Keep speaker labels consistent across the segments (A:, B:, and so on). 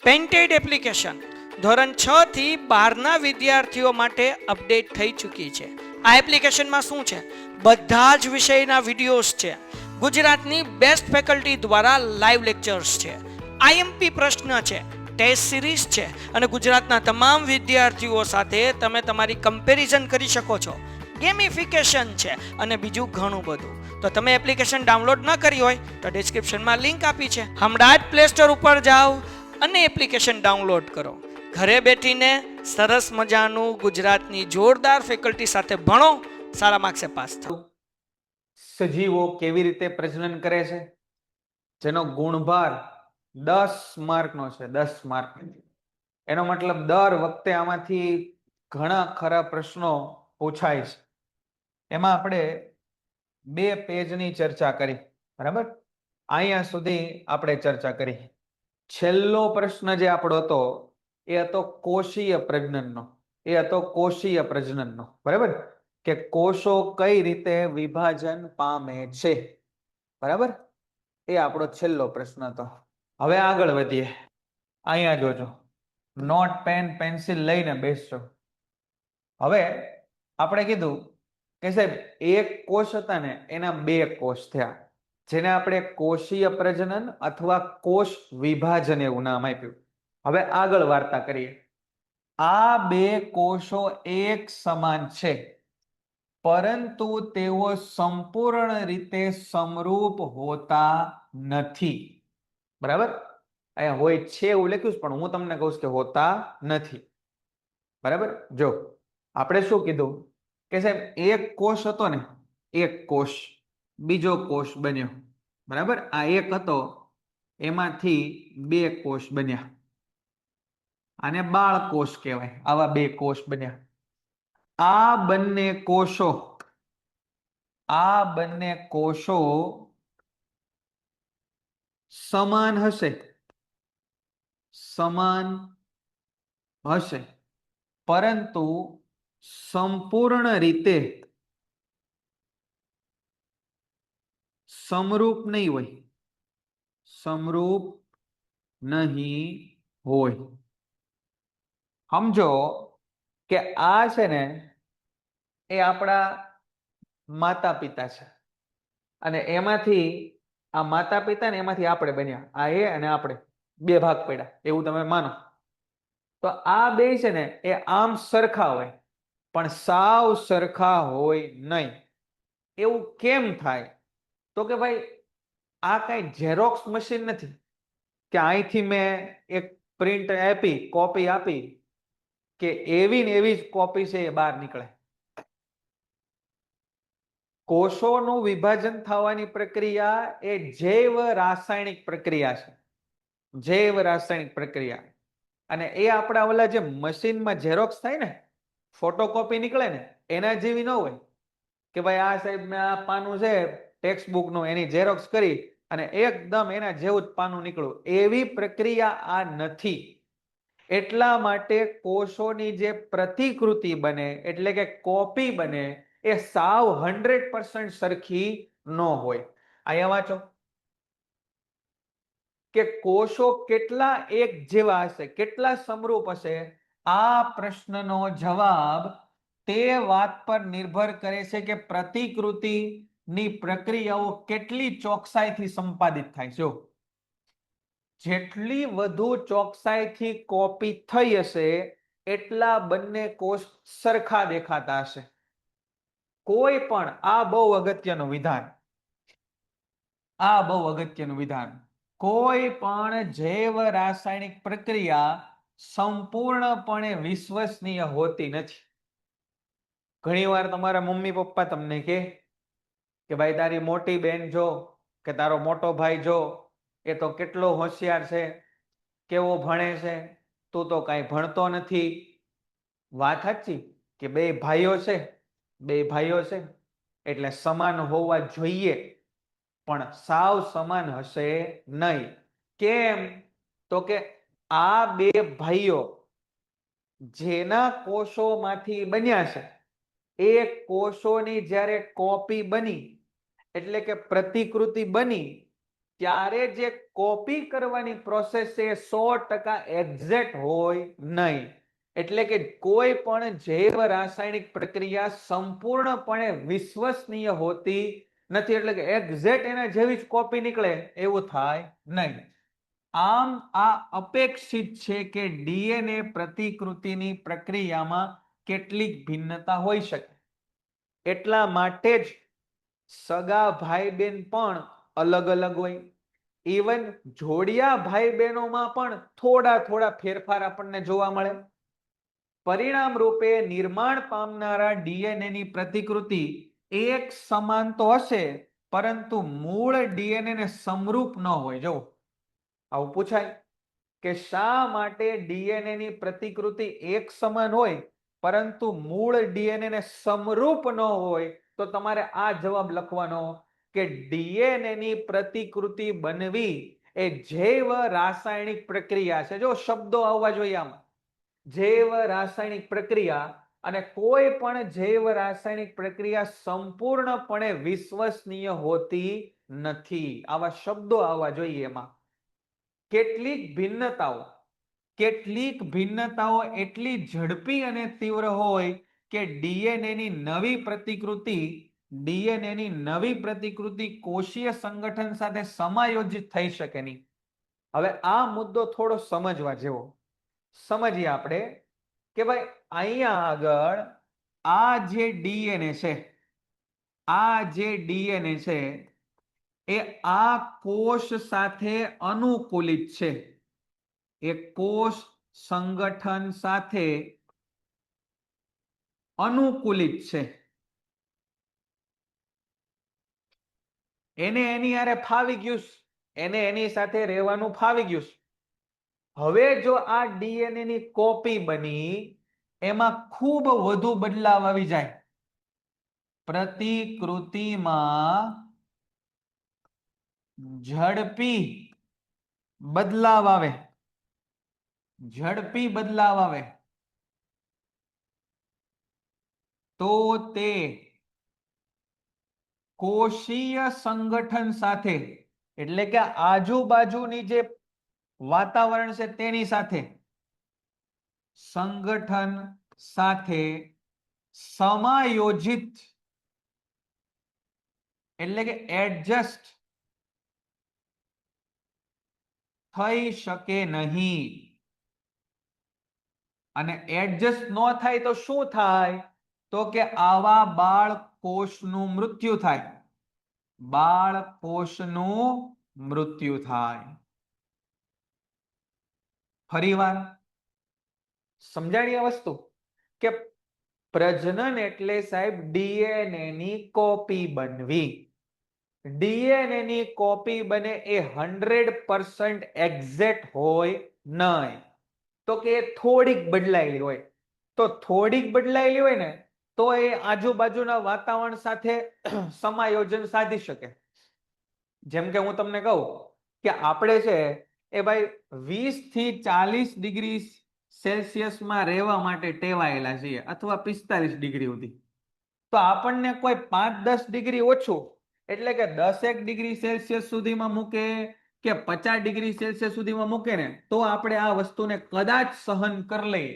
A: Painted application ધોરણ 6 થી 12ના વિદ્યાર્થીઓ માટે અપડેટ થઈ ચૂકી છે. આ એપ્લિકેશનમાં શું છે? બધા જ વિષયના વિડીયોઝ છે. ગુજરાતની બેસ્ટ ફેકલ્ટી દ્વારા લાઈવ લેક્ચર્સ છે. આઈએમપી પ્રશ્ન છે, ટેસ્ટ સિરીઝ છે અને ગુજરાતના તમામ વિદ્યાર્થીઓ સાથે તમે તમારી કમ્પેરિઝન કરી શકો છો. ગેમિફિકેશન છે અને બીજું ઘણું બધું. તો તમે એપ્લિકેશન ડાઉનલોડ ન કરી હોય તો ડિસ્ક્રિપ્શનમાં લિંક આપી છે. હમણાં જ પ્લે સ્ટોર ઉપર જાઓ અને એપ્લિકેશન ડાઉનલોડ કરો. ઘરે બેઠીને સરસ મજાનું ગુજરાતની જોરદાર ફેકલ્ટી સાથે ભણો, સારા માર્ક્સે પાસ થાઓ.
B: સજીવો કેવી રીતે પ્રજનન કરે છે, જેનો ગુણભાર 10 માર્કનો છે. 10 માર્ક. એનો મતલબ દર વખતે આમાંથી ઘણા ખરા પ્રશ્નો પૂછાય છે. એમાં આપણે 2 પેજની ચર્ચા કરી, બરાબર? અહીંયા સુધી આપણે ચર્ચા કરી. છેલ્લો પ્રશ્ન જે આપણો હતો એ હતો કોષીય પ્રજનનનો. બરાબર? કે કોષો કઈ રીતે વિભાજન પામે છે, બરાબર? એ આપણો છેલ્લો પ્રશ્ન હતો. હવે આગળ વધીએ. અહીંયા જોજો, નોટ પેન પેન્સિલ લઈને બેસજો. હવે આપણે કીધું કે સાહેબ એક કોષ હતા ને એના 2 કોષ થયા, જેને આપણે કોષીય પ્રજનન અથવા કોષ વિભાજન એવું નામ આપ્યું. હવે આગળ વાર્તા કરીએ. આ 2 કોષો એક સમાન છે, પરંતુ તેઓ સંપૂર્ણ રીતે સમરૂપ હોતા નથી. બરાબર? અહીંયા હોય છે એવું લખ્યું છે, પણ હું તમને કહું છું કે હોતા નથી. બરાબર? જો આપણે શું કીધું કે સાહેબ એક કોષ હતો ને, એક કોષ બીજો કોષ બન્યો. બરાબર? આ એક હતો, એમાંથી 2 કોષ બન્યા. આને બાળ કોષ કહેવાય. આવા 2 કોષ બન્યા. આ બંને કોષો સમાન હશે, પરંતુ સંપૂર્ણ રીતે સમરૂપ નહીં હોય. સમજો કે આ છે ને એ આપણા માતા પિતા છે, અને એમાંથી આ માતા પિતા ને એમાંથી આપણે બન્યા. આ એ અને આપણે 2 ભાગ પડ્યા એવું તમે માનો. તો આ 2 છે ને એ આમ સરખા હોય, પણ સાવ સરખા હોય નહીં. એવું કેમ થાય? તો કે ભાઈ આ કઈ ઝેરોક્સ મશીન નથી કે અહીંથી મેં એક પ્રિન્ટ આપી, કોપી આપી કે એવી ને એવી જ કોપી છે એ બહાર નીકળે. કોષોનું વિભાજન થવાની પ્રક્રિયા એ જૈવ રાસાયણિક પ્રક્રિયા. અને એ આપણા ઓલા જે મશીનમાં ઝેરોક્સ થાય ને, ફોટોકોપી નીકળે ને, એના જેવી ન હોય કે ભાઈ આ સાહેબ મેં આ પાનું છે ટેક્સ્ટ બુકનું, એની ઝેરોક્સ કરી અને એકદમ એના જેવું જ પાનું નીકળ્યું. એવી પ્રક્રિયા આ નથી. એટલા માટે કોષોની જે પ્રતિકૃતિ બને એટલે કે કોપી બને એ સાવ 100% સરખી ન હોય. અહીંયા વાંચો કે કોષો કેટલા એક જેવા હશે, કેટલા સમરૂપ હશે. આ પ્રશ્નનો જવાબ તે વાત પર નિર્ભર કરે છે કે પ્રતિકૃતિની પ્રક્રિયાઓ કેટલી ચોકસાઈથી સંપાદિત થાય છે. જેટલી વધુ ચોકસાઈથી કોપી થઈ હશે એટલા બંને કોષ સરખા દેખાતા હશે. કોઈ પણ આ બહુ અગત્યનું વિધાન, કોઈ પણ જૈવ રાસાયણિક પ્રક્રિયા સંપૂર્ણપણે વિશ્વસનીય હોતી નથી. ઘણીવાર તમારા મમ્મી પપ્પા તમને કહે કે ભાઈ તારી મોટી બેન જો કે તારો મોટો ભાઈ જો, એ તો કેટલો હોશિયાર છે, કેવો ભણે છે, તું તો કાંઈ ભણતો નથી. વાત સાચી કે બે ભાઈઓ છે એટલે સમાન હોવા જોઈએ, પણ સાવ સમાન હશે નહીં. કેમ? તો કે આ 2 ભાઈઓ જેના કોષોમાંથી બન્યા છે, એ કોષોની જ્યારે કોપી બની એટલે કે પ્રતિકૃતિ બની, ત્યારે જે કોપી કરવાની પ્રોસેસ છે એ 100% એક્ઝેક્ટ હોય નહીં. એટલે કે કોઈ પણ જૈવ રાસાયણિક પ્રક્રિયા સંપૂર્ણપણે વિશ્વસનીય હોતી નથી. એટલે કે એક્ઝેક્ટ એના જેવી જ કોપી નીકળે એવું થાય નહીં. આમ આ અપેક્ષિત છે કે ડીએનએ પ્રતિકૃતિની પ્રક્રિયામાં કેટલીક ભિન્નતા હોઈ શકે. એટલા માટે જ સગા ભાઈ બહેન પણ અલગ અલગ હોય. ઇવન જોડિયા ભાઈ બહેનોમાં પણ થોડા થોડા ફેરફાર આપણને જોવા મળે. પરિણામ રૂપે નિર્માણ પામનારા ડીએનએ ની પ્રતિકૃતિ એક સમાન તો હશે, પરંતુ મૂળ ડીએનએ ને સમરૂપ ન હોય. જો આવું પૂછાય કે શા માટે ડીએનએ ની પ્રતિકૃતિ એક સમાન હોય પરંતુ મૂળ ડીએનએ ને સમરૂપ ન હોય, તો તમારે આ જવાબ લખવાનો કે ડીએનએ ની પ્રતિકૃતિ બનવી એ જૈવ રાસાયણિક પ્રક્રિયા છે. જો શબ્દો આવવા જોઈએ આમાં, જૈવ રાસાયણિક પ્રક્રિયા, અને કોઈ પણ જૈવ રાસાયણિક પ્રક્રિયા સંપૂર્ણપણે વિશ્વસનીય હોતી નથી. આવા શબ્દો આવવા જોઈએ એમાં. કેટલીક ભિન્નતાઓ એટલી ઝડપી અને તીવ્ર હોય કે ડીએનએ ની નવી પ્રતિકૃતિ કોષીય સંગઠન સાથે સમાયોજિત થઈ શકે નહીં. હવે આ મુદ્દો થોડો સમજવા જેવો. સમજીએ આપણે કે ભાઈ અહીંયા આગળ આ જે ડીએનએ છે એ આ કોષ સાથે અનુકૂલિત છે. એ કોષ સંગઠન સાથે અનુકૂલિત છે. એને એની હારે ફાવી ગયું, એને એની સાથે રહેવાનું ફાવી ગયું. હવે જો આ ડીએનએ ની કોપી બની, એમાં ખૂબ વધુ બદલાવ આવી જાય, પ્રતિકૃતિમાં ઝડપી બદલાવ આવે, તો તે કોષીય સંગઠન સાથે, એટલે કે આજુબાજુની જે વાતાવરણ છે તેની સાથે, સંગઠન સાથે સમાયોજિત, એટલે કે એડજસ્ટ થઈ શકે નહીં. અને એડજસ્ટ ન થાય તો શું થાય? તો કે આવા બાળકોષનું મૃત્યુ થાય. ફરીવાર સમજાણી આ વસ્તુ કે પ્રજનન એટલે સાહેબ ડીએનએ ની કોપી બનવી. ડીએનએ ની કોપી બને એ 100% એક્ઝેક્ટ હોય નહીં. તો કે થોડીક બદલાયેલી હોય. તો થોડીક બદલાયેલી હોય ને તો એ આજુબાજુના વાતાવરણ સાથે સમાયોજન સાધી શકે. જેમ કે હું તમને કહું કે આપણે છે એ ભાઈ 20 થી 40 ડિગ્રી સેલ્સિયસમાં રહેવા માટે ટેવાયેલા છીએ, અથવા 45 ડિગ્રી સુધી. તો આપણને કોઈ 5-10 ડિગ્રી ઓછું, એટલે કે 10 ડિગ્રી સેલ્સિયસ સુધીમાં મૂકે કે 50 ડિગ્રી સેલ્સિયસ સુધીમાં મૂકે ને, તો આપણે આ વસ્તુને કદાચ સહન કરી લઈએ.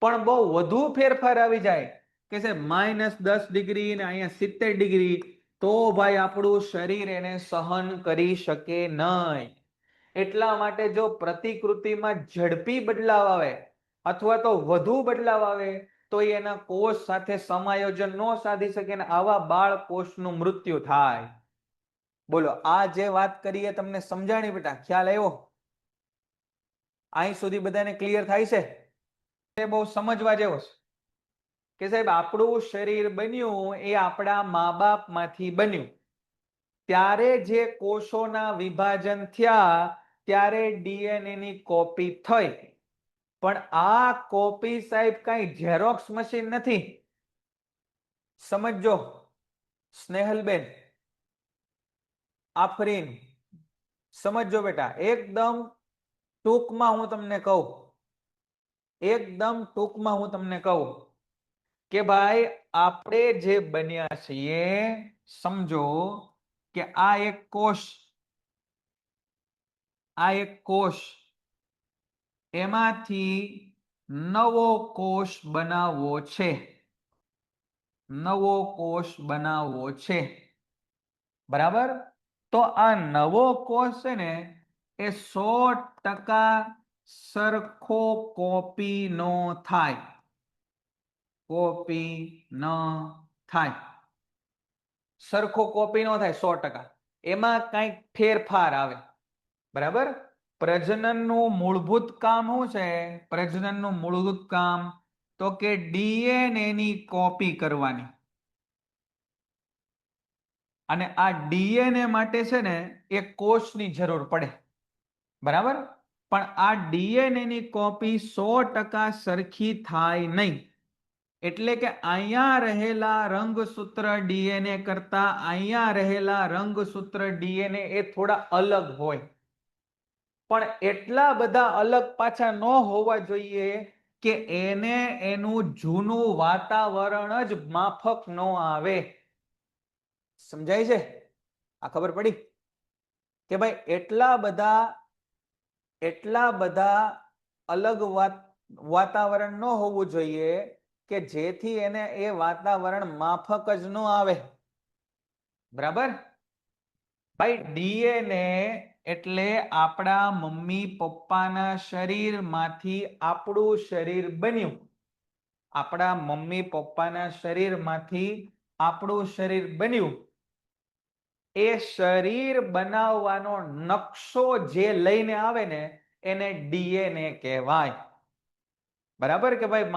B: પણ બહુ વધુ ફેરફાર આવી જાય કે છે -10 ડિગ્રી ને અહીંયા 70 ડિગ્રી, તો ભાઈ આપણું શરીર એને સહન કરી શકે નહીં. એટલા માટે જો પ્રતિકૃતિમાં ઝડપી બદલાવ આવે અથવા તો વધુ બદલાવ આવે તો એના કોષ સાથે સમાયોજન ન સાધી શકે ને આવા બાળકોષનું મૃત્યુ થાય. બોલો, આ જે વાત કરીએ તમને સમજાણી બેટા? ખ્યાલ આવ્યો? અહીં સુધી બધાને ક્લિયર થાય છે? બહુ સમજવા જેવો છે કે સાહેબ આપણું શરીર બન્યું એ આપણા મા બાપ માંથી બન્યું. ત્યારે જે કોષોના વિભાજન થયા ત્યારે ડીએનએ ની કોપી થઈ. પણ આ કોપી સાહેબ કઈ ઝેરોક્સ મશીન નથી. સમજો સ્નેહલબેન, આફરીન, સમજો બેટા. એકદમ ટૂંકમાં હું તમને કહું કે ભાઈ આપણે જે બન્યા છીએ, સમજો કે આ એક કોષ આ એક કોષ, એમાંથી નવો કોષ બનાવવો છે, નવો કોષ બનાવવો છે, બરાબર? તો આ નવો કોષ છે ને એ 100% સરખો કોપી નો થાય, કોપી ન થાય, સરખો કોપી નો થાય 100%, એમાં કંઈક ફેરફાર આવે, બરાબર? પ્રજનનનું મૂળભૂત કામ શું છે? પ્રજનનનું મૂળભૂત કામ તો કે ડીએનએ ની કોપી કરવાની, અને આ ડીએનએ માટે છે ને એક કોષની જરૂર પડે, બરાબર? પણ આ ડીએનએ ની કોપી 100% સરખી થાય નહીં, એટલે કે અહીંયા રહેલા રંગસૂત્ર ડીએનએ કરતા અહીંયા રહેલા રંગસૂત્ર ડીએનએ એ થોડા અલગ હોય, પણ એટલા બધા અલગ પાછા ન હોવા જોઈએ કે એને એનું જૂનું વાતાવરણ જ માફક ન આવે. સમજાય છે? આ ખબર પડી કે ભાઈ એટલા બધા અલગ વાતાવરણ ન હોવું જોઈએ કે જેથી એને એ વાતાવરણ માફક જ ન આવે, બરાબર? ભાઈ ડીએનએ એટલે આપણા મમ્મી પપ્પાના શરીરમાંથી આપણું શરીર બન્યું, આપણા મમ્મી પપ્પાના શરીરમાંથી આપણું શરીર બન્યું, એ શરીર બનાવવાનો નકશો જે લઈને આવે ને એને ડીએનએ કહેવાય, બરાબર? કે ભાઈ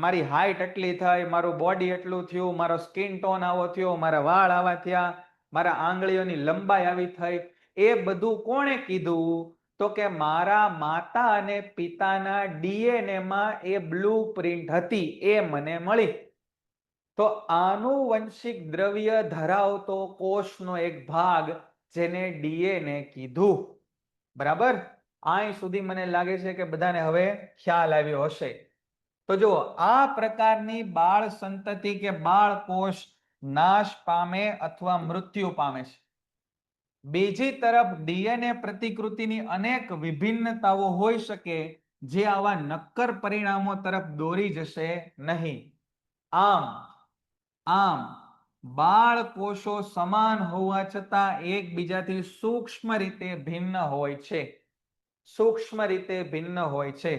B: મારી હાઈટ એટલી થઈ, મારું બોડી એટલું થયું, મારો સ્કિન ટોન આવો થયો, મારા વાળ આવા થયા, મારા આંગળીઓની લંબાઈ આવી થઈ, એ બધું કોણે કીધું? તો કે મારા માતા અને પિતાના ડીએનએ માં એ બ્લુ પ્રિન્ટ હતી, એ મને મળી. તો આનુવંશિક દ્રવ્ય ધરાવતો કોષનો એક ભાગ જેને ડીએનએ કીધું, બરાબર? અહીં સુધી મને લાગે છે કે બધાને હવે ખ્યાલ આવ્યો હશે. તો જો આ પ્રકારની બાળ સંતતિ કે બાળ કોષ નાશ પામે અથવા મૃત્યુ પામે છે. બીજી તરફ ડીએનએ પ્રતિકૃતિની અનેક વિભિન્નતાઓ હોઈ શકે જે આવા નક્કર પરિણામો તરફ દોરી જશે નહીં. આમ બાળ કોષો સમાન હોવા છતાં એકબીજાથી સૂક્ષ્મ રીતે ભિન્ન હોય છે, સૂક્ષ્મ રીતે ભિન્ન હોય છે.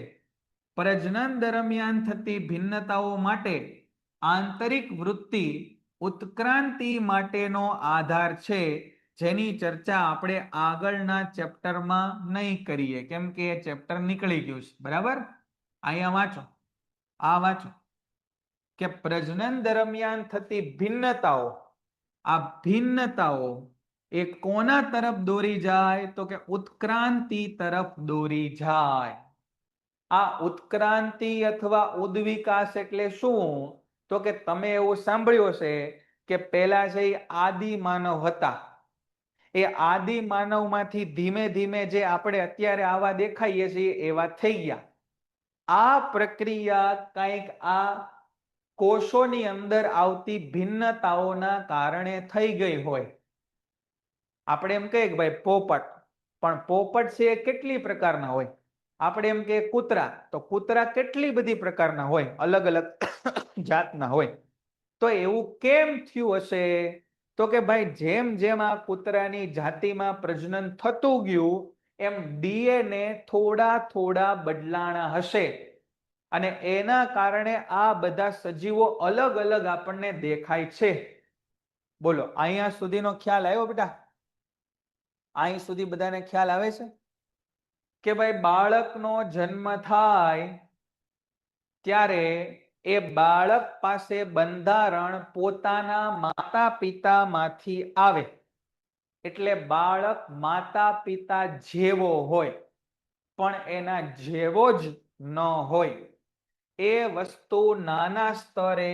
B: પ્રજનન દરમિયાન થતી ભિન્નતાઓ માટે આંતરિક વૃત્તિ ઉત્ક્રાંતિ માટેનો આધાર છે, જેની ચર્ચા આપણે આગળના ચેપ્ટરમાં નહીં કરીએ કેમ કે એ ચેપ્ટર નીકળી ગયું છે, બરાબર? અહીંયા વાંચો, આ વાંચો કે પ્રજનન દરમિયાન થતી ભિન્નતાઓ, આ ભિન્નતાઓ એ કોના તરફ દોરી જાય? તો કે ઉત્ક્રાંતિ તરફ દોરી જાય. આ ઉત્ક્રાંતિ અથવા ઉદ્વિકાસ એટલે શું? તો કે તમે એવું સાંભળ્યું હશે કે પહેલા છે આદિ માનવ હતા, એ આદિ માનવમાંથી ધીમે ધીમે જે આપણે અત્યારે આવા દેખાઈએ છીએ એવા થઈ ગયા. આ પ્રક્રિયા કંઈક આ કોષોની અંદર આવતી ભિન્નતાઓના કારણે થઈ ગઈ હોય. આપણે એમ કહીએ કે ભાઈ પોપટ, પણ પોપટ છે એ કેટલી પ્રકારના હોય? આપણે એમ કે કૂતરા, તો કૂતરા કેટલી બધી પ્રકારના હોય, અલગ અલગ જાતના હોય. તો એવું કેમ થયું હશે? તો કે ભાઈ જેમ જેમ આ કૂતરાની જાતિમાં પ્રજનન થતું ગયું એમ ડીએનએ થોડા થોડા બદલાણા હશે, અને એના કારણે આ બધા સજીવો અલગ અલગ આપણને દેખાય છે. બોલો, અહીંયા સુધીનો ખ્યાલ આવ્યો બેટા? અહીં સુધી બધાને ખ્યાલ આવે છે કે ભાઈ બાળકનો જન્મ થાય ત્યારે એ બાળક પાસે બંધારણ પોતાના માતા પિતામાંથી આવે, એટલે બાળક માતા પિતા જેવો હોય પણ એના જેવો જ ન હોય. એ વસ્તુ નાના સ્તરે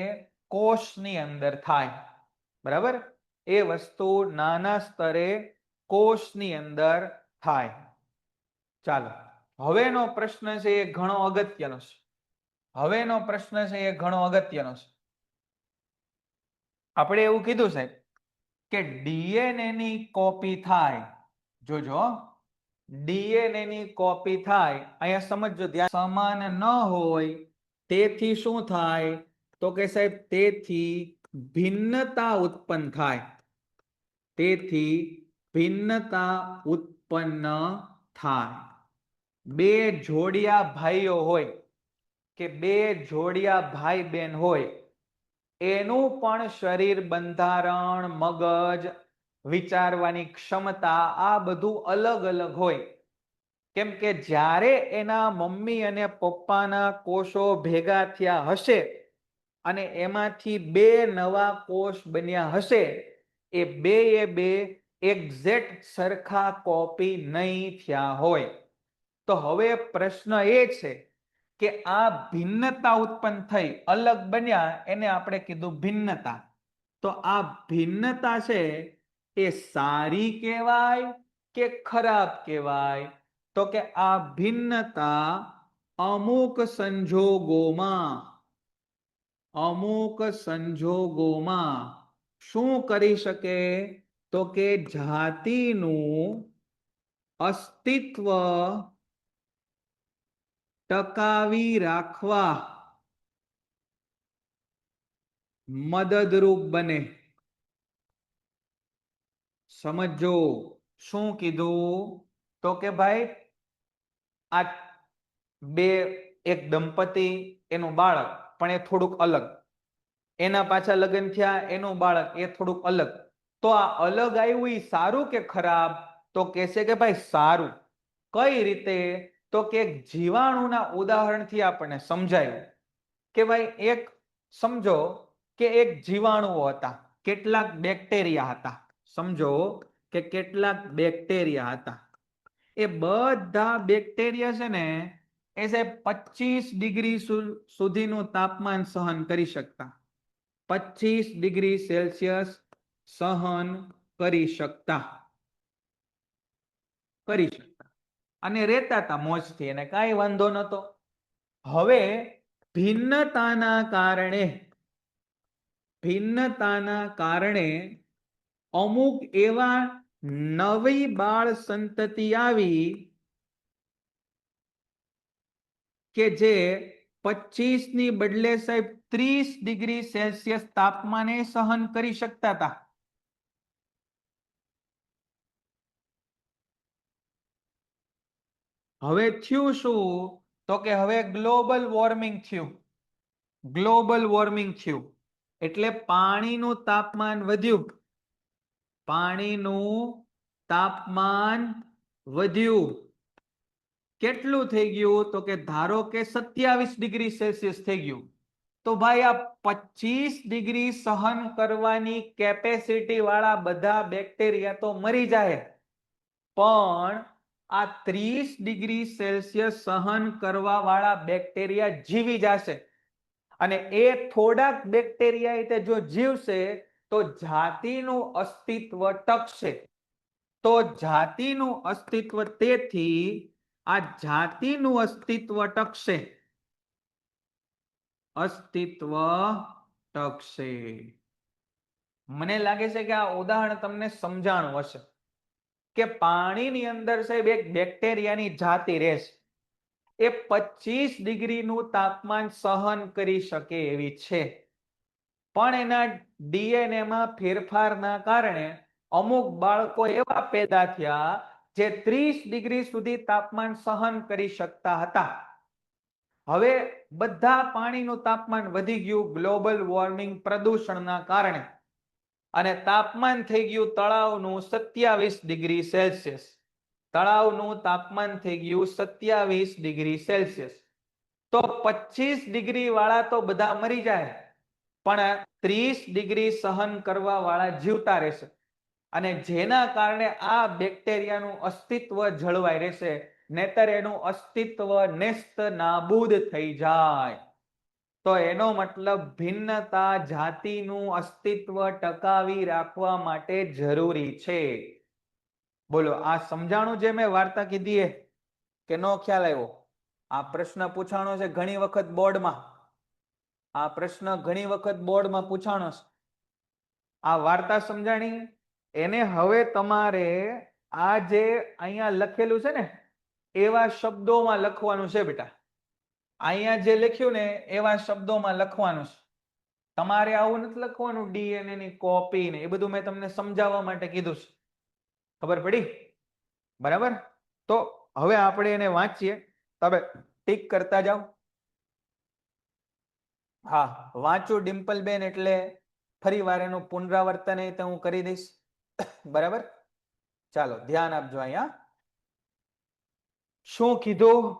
B: કોષની અંદર થાય, બરાબર? એ વસ્તુ નાના સ્તરે કોષની અંદર થાય. ચાલો, હવેનો પ્રશ્ન છે એ ઘણો અગત્યનો છે. હવેનો પ્રશ્ન છે એ ઘણો અગત્યનો છે. આપણે એવું કીધું સાહેબ કે ડીએનએ ની કોપી થાય, જોજો ડીએનએ ની કોપી થાય, અહીંયા સમજો ધ્યાન, સમાન ન હોય તેથી શું થાય? તો કે સાહેબ તેથી ભિન્નતા ઉત્પન્ન થાય, તેથી ભિન્નતા ઉત્પન્ન થાય. બે જોડિયા ભાઈઓ હોય કે બે જોડિયા ભાઈ બહેન હોય, એનું પણ શરીર બંધારણ, મગજ, વિચારવાની ક્ષમતા આ બધું અલગ અલગ હોય. કેમ કે જ્યારે એના મમ્મી અને પપ્પાના કોષો ભેગા થયા હશે અને એમાંથી બે નવા કોષ બન્યા હશે, એ બે એક્ઝેક્ટ સરખા કોપી નહીં થયા હોય. તો હવે પ્રશ્ન એ છે કે આ ભિન્નતા ઉત્પન્ન થઈ, અલગ બન્યા, એને આપણે કીધું ભિન્નતા. તો આ ભિન્નતા છે એ સારી કહેવાય કે ખરાબ કહેવાય? તો કે આ ભિન્નતા અમુક સંજોગોમાં શું કરી શકે? તો કે જાતિનું અસ્તિત્વ ટકાવી રાખવા મદદરૂપ બને. સમજો શું કીધું? તો કે ભાઈ આ બે, એક દંપતી, એનું બાળક, પણ એ થોડુંક અલગ, એના પાછા લગ્ન થયા, એનું બાળક એ થોડુંક અલગ. તો આ અલગ આવ્યું એ સારું કે ખરાબ? તો કહેશે કે ભાઈ સારું. કઈ રીતે? તો કે જીવાણુના ઉદાહરણથી આપણને સમજાયું કે ભાઈ એક સમજો કે એક જીવાણુઓ હતા, કેટલાક બેક્ટેરિયા હતા. સમજો કે કેટલાક બેક્ટેરિયા હતા. એ બધા બેક્ટેરિયા છે ને એ 25 ડિગ્રી સુધીનું તાપમાન સહન કરી શકતા, 25 ડિગ્રી સેલ્સિયસ સહન કરી શકતા અને રહેતા હતા મોજથી, એને કાંઈ વાંધો નતો. હવે ભિન્નતાના કારણે અમુક એવા નવી બાળ સંતતિ આવી કે જે 25 ની બદલે સાહેબ 30 ડિગ્રી સેલ્સિયસ તાપમાને સહન કરી શકતા હતા. હવે થયું શું? તો કે હવે ગ્લોબલ વોર્મિંગ થયું. એટલે પાણીનું તાપમાન વધ્યું. કેટલું થઈ ગયું? તો કે ધારો કે 27 ડિગ્રી સેલ્સિયસ થઈ ગયું. તો ભાઈ આ 25 ડિગ્રી સહન કરવાની કેપેસિટી વાળા બધા બેક્ટેરિયા તો મરી જાય, પણ આ 30 ડિગ્રી સેલ્સિયસ સહન કરવા વાળા બેક્ટેરિયા જીવી જશે. અને એ થોડાક બેક્ટેરિયા જો જીવશે તો જાતિનું અસ્તિત્વ ટકશે. તો જાતિનું અસ્તિત્વ, તેથી આ જાતિનું અસ્તિત્વ ટકશે. મને લાગે છે કે આ ઉદાહરણ તમને સમજાણું હશે કે પાણીની અંદર સાહેબ એક બેક્ટેરિયાની જાતિ રહેશે, એ 25 ડિગ્રીનું તાપમાન સહન કરી શકે એવી છે, પણ એના ડીએનએ માં ફેરફારના કારણે અમુક બાળકો એવા પેદા થયા જે 30 ડિગ્રી સુધી તાપમાન સહન કરી શકતા હતા. હવે બધા પાણીનું તાપમાન વધી ગયું ગ્લોબલ વોર્મિંગ, પ્રદૂષણના કારણે, અને તાપમાન થઈ ગયું તળાવનું 27 ડિગ્રી સેલ્સિયસ. તળાવનું તાપમાન થઈ ગયું 27 ડિગ્રી સેલ્સિયસ. તો 25 ડિગ્રી વાળા તો બધા મરી જાય, પણ 30 ડિગ્રી સહન કરવા વાળા જીવતા રહેશે, અને જેના કારણે આ બેક્ટેરિયાનું અસ્તિત્વ જળવાઈ રહેશે, નહીતર એનું અસ્તિત્વ નેસ્ત નાબૂદ થઈ જાય. તો એનો મતલબ ભિન્નતા જાતિનું અસ્તિત્વ ટકાવી રાખવા માટે જરૂરી છે. બોલો, આ સમજાણું જે મેં વાર્તા કીધી કે નો ખ્યાલ આવ્યો? આ પ્રશ્ન પૂછાણો છે ઘણી વખત બોર્ડમાં. પૂછાણો છે. આ વાર્તા સમજાણી, એને હવે તમારે આ જે અહીંયા લખેલું છે ને એવા શબ્દોમાં લખવાનું છે બેટા. અહીંયા જે લખ્યું ને એવા શબ્દોમાં લખવાનું છે. તમારે આવું નથી લખવાનું ડીએનએ ની કોપી ને એ બધું મેં તમને સમજાવવા માટે કીધું છે. ખબર પડી? બરાબર. તો હવે આપણે એને વાંચીએ. તમે ટીક કરતા જાઓ. હા, વાંચું ડિમ્પલબેન એટલે ફરી વાર એનું પુનરાવર્તન એ તો હું કરી દઈશ. બરાબર. ચાલો ધ્યાન આપજો. અહીંયા શું કીધું?